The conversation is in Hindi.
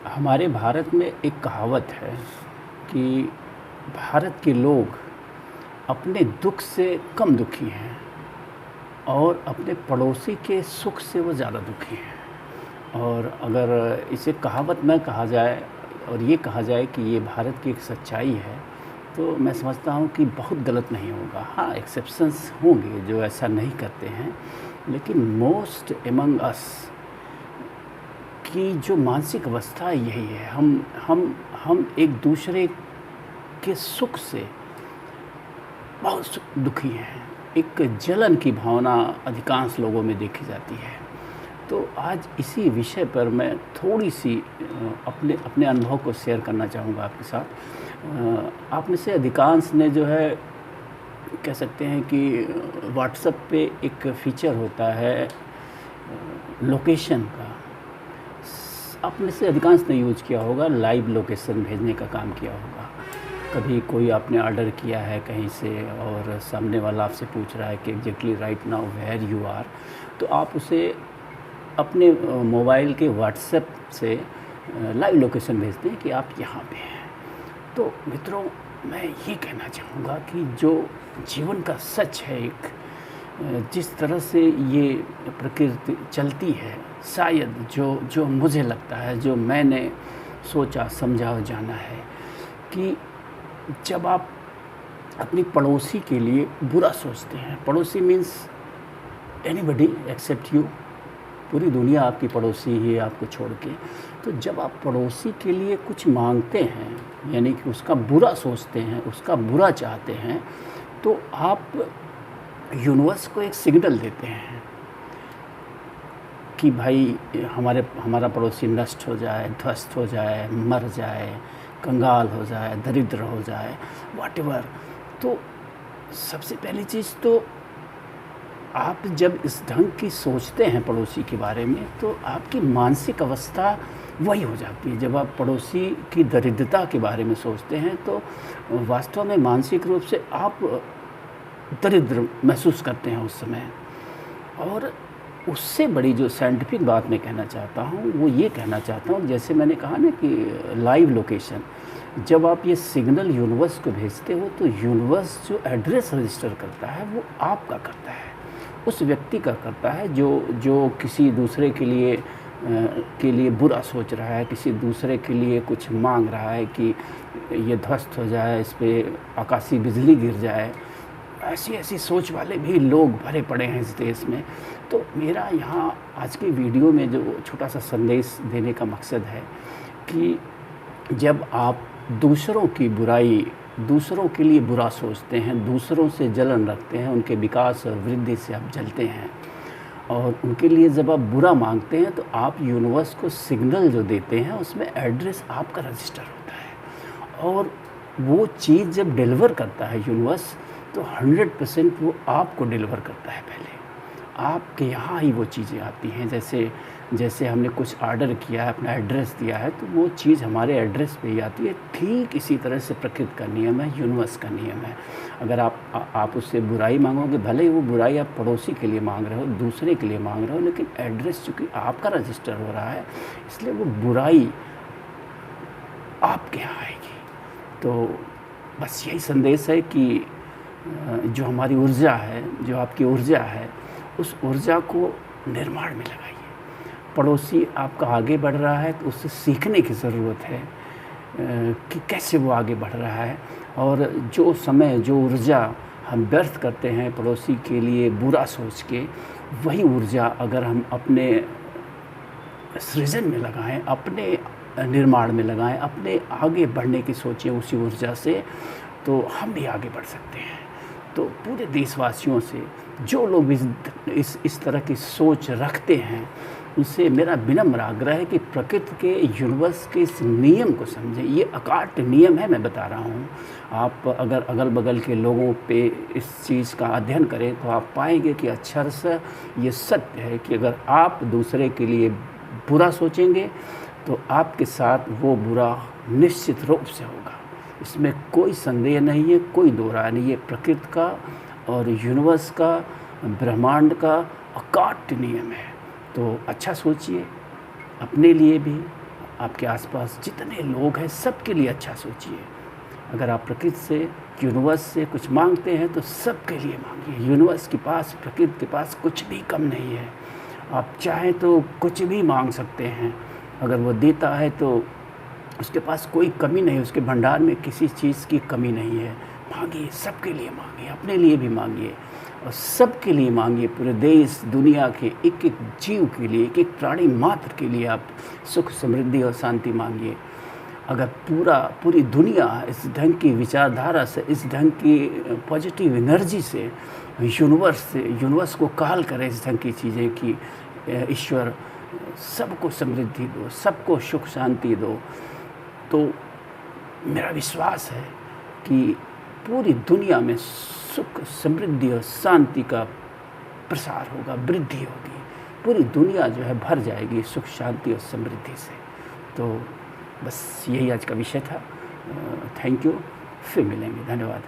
हमारे भारत में एक कहावत है कि भारत के लोग अपने दुख से कम दुखी हैं और अपने पड़ोसी के सुख से वो ज़्यादा दुखी हैं। और अगर इसे कहावत न कहा जाए और ये कहा जाए कि ये भारत की एक सच्चाई है, तो मैं समझता हूँ कि बहुत गलत नहीं होगा। हाँ, एक्सेप्शंस होंगे जो ऐसा नहीं करते हैं, लेकिन मोस्ट एमंग अस की जो मानसिक अवस्था यही है। हम एक दूसरे के सुख से बहुत दुखी हैं। एक जलन की भावना अधिकांश लोगों में देखी जाती है। तो आज इसी विषय पर मैं थोड़ी सी अपने अपने अनुभव को शेयर करना चाहूँगा आपके साथ। आप में से अधिकांश ने जो है कह सकते हैं कि व्हाट्सएप पे एक फ़ीचर होता है लोकेशन का। आप में से अधिकांश ने यूज़ किया होगा, लाइव लोकेशन भेजने का काम किया होगा। कभी कोई आपने ऑर्डर किया है कहीं से और सामने वाला आपसे पूछ रहा है कि exactly right now where you are, तो आप उसे अपने मोबाइल के व्हाट्सएप से लाइव लोकेशन भेजते हैं कि आप यहाँ पे हैं। तो मित्रों, मैं ये कहना चाहूँगा कि जो जीवन का सच है, एक जिस तरह से ये प्रकृति चलती है, शायद जो मुझे लगता है, जो मैंने सोचा समझा और जाना है कि जब आप अपनी पड़ोसी के लिए बुरा सोचते हैं, पड़ोसी मीन्स एनीबडी एक्सेप्ट यू, पूरी दुनिया आपकी पड़ोसी ही है आपको छोड़ के। तो जब आप पड़ोसी के लिए कुछ मांगते हैं, यानी कि उसका बुरा सोचते हैं, उसका बुरा चाहते हैं, तो आप यूनिवर्स को एक सिग्नल देते हैं कि भाई हमारा पड़ोसी नष्ट हो जाए, ध्वस्त हो जाए, मर जाए, कंगाल हो जाए, दरिद्र हो जाए, व्हाटएवर। तो सबसे पहली चीज़ तो आप जब इस ढंग की सोचते हैं पड़ोसी के बारे में, तो आपकी मानसिक अवस्था वही हो जाती है। जब आप पड़ोसी की दरिद्रता के बारे में सोचते हैं, तो वास्तव में मानसिक रूप से आप दरिद्र महसूस करते हैं उस समय। और उससे बड़ी जो साइंटिफिक बात मैं कहना चाहता हूँ, वो ये कहना चाहता हूँ, जैसे मैंने कहा ना कि लाइव लोकेशन, जब आप ये सिग्नल यूनिवर्स को भेजते हो, तो यूनिवर्स जो एड्रेस रजिस्टर करता है वो आपका करता है, उस व्यक्ति का करता है जो किसी दूसरे के लिए बुरा सोच रहा है, किसी दूसरे के लिए कुछ मांग रहा है कि ये ध्वस्त हो जाए, इस पर आकाशीय बिजली गिर जाए। ऐसी सोच वाले भी लोग भरे पड़े हैं इस देश में। तो मेरा यहाँ आज के वीडियो में जो छोटा सा संदेश देने का मकसद है कि जब आप दूसरों की बुराई, दूसरों के लिए बुरा सोचते हैं, दूसरों से जलन रखते हैं, उनके विकास और वृद्धि से आप जलते हैं और उनके लिए जब आप बुरा मांगते हैं, तो आप यूनिवर्स को सिग्नल जो देते हैं उसमें एड्रेस आपका रजिस्टर होता है। और वो चीज़ जब डिलीवर करता है यूनिवर्स, तो 100% वो आपको डिलीवर करता है। पहले आपके यहाँ ही वो चीज़ें आती हैं। जैसे हमने कुछ ऑर्डर किया है, अपना एड्रेस दिया है, तो वो चीज़ हमारे एड्रेस पे ही आती है। ठीक इसी तरह से प्रकृति का नियम है, यूनिवर्स का नियम है। अगर आप उससे बुराई मांगोगे, भले ही वो बुराई आप पड़ोसी के लिए मांग रहे हो, दूसरे के लिए मांग रहे हो, लेकिन एड्रेस चूँकि आपका रजिस्टर हो रहा है, इसलिए वो बुराई आपके यहाँ आएगी। तो बस यही संदेश है कि जो हमारी ऊर्जा है, जो आपकी ऊर्जा है, उस ऊर्जा को निर्माण में लगाइए। पड़ोसी आपका आगे बढ़ रहा है तो उससे सीखने की ज़रूरत है कि कैसे वो आगे बढ़ रहा है। और जो समय, जो ऊर्जा हम व्यर्थ करते हैं पड़ोसी के लिए बुरा सोच के, वही ऊर्जा अगर हम अपने सृजन में लगाएं, अपने निर्माण में लगाएं, अपने आगे बढ़ने की सोचें उसी ऊर्जा से, तो हम भी आगे बढ़ सकते हैं। तो पूरे देशवासियों से जो लोग इस तरह की सोच रखते हैं, उनसे मेरा विनम्र आग्रह है कि प्रकृति के, यूनिवर्स के इस नियम को समझें। ये अकाट्य नियम है, मैं बता रहा हूँ। आप अगर अगल बगल के लोगों पे इस चीज़ का अध्ययन करें, तो आप पाएंगे कि अक्षर से ये सत्य है कि अगर आप दूसरे के लिए बुरा सोचेंगे, तो आपके साथ वो बुरा निश्चित रूप से होगा। इसमें कोई संदेह नहीं है, कोई दो राय नहीं है। प्रकृति का और यूनिवर्स का, ब्रह्मांड का अकाट्य नियम है। तो अच्छा सोचिए, अपने लिए भी, आपके आसपास जितने लोग हैं सबके लिए अच्छा सोचिए। अगर आप प्रकृति से, यूनिवर्स से कुछ मांगते हैं तो सबके लिए मांगिए। यूनिवर्स के पास, प्रकृति के पास कुछ भी कम नहीं है। आप चाहें तो कुछ भी मांग सकते हैं, अगर वो देता है तो उसके पास कोई कमी नहीं, उसके भंडार में किसी चीज़ की कमी नहीं है। मांगिए, सबके लिए मांगिए, अपने लिए भी मांगिए और सबके लिए मांगिए। पूरे देश दुनिया के एक एक जीव के लिए, एक एक प्राणी मात्र के लिए आप सुख, समृद्धि और शांति मांगिए। अगर पूरी दुनिया इस ढंग की विचारधारा से, इस ढंग की पॉजिटिव एनर्जी से यूनिवर्स को कॉल करे इस ढंग की चीज़ें कि ईश्वर सबको समृद्धि दो, सबको सुख शांति दो, तो मेरा विश्वास है कि पूरी दुनिया में सुख, समृद्धि और शांति का प्रसार होगा, वृद्धि होगी। पूरी दुनिया जो है भर जाएगी सुख, शांति और समृद्धि से। तो बस यही आज का विषय था। Thank you. फिर मिलेंगे। धन्यवाद।